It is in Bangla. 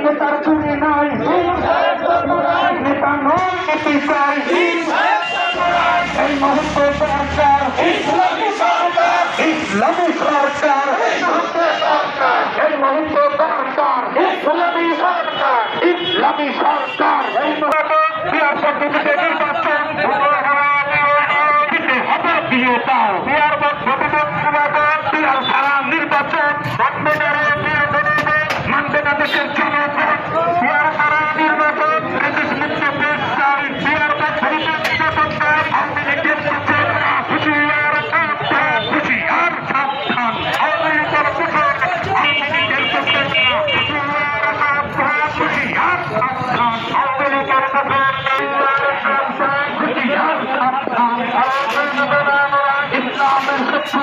নেতার চুরি নাই, নেতা নয় নীতি চাই। এই মুহূর্তে সরকার ইসলামী সরকার, এই মুহূর্তে সরকার ইসলামী সরকার, ইসলামী সরকার। এই মুহূর্তে বিহার পদ্ধতিতে নির্বাচন দিতে হবে বিয়েটাও। বিহার পদ্ধতিতে বিহার সারা নির্বাচন মানবে না দেশের জনগণ। বিহার সারা নির্বাচন ব্রিটিশ মুক্ত দেশ চাই। বিহার পদ্ধতিতে আওয়ামী লীগের হুঁশিয়ার সাবধান, হুঁশিয়ার সাবধান। আওয়ামী লীগের আওয়ামী লীগের হুঁশিয়ার সাবধান, হুঁশিয়ার সাবধান। আওয়ামী লীগের হুঁশিয়ার সাবধান। ইসলামের শত্রু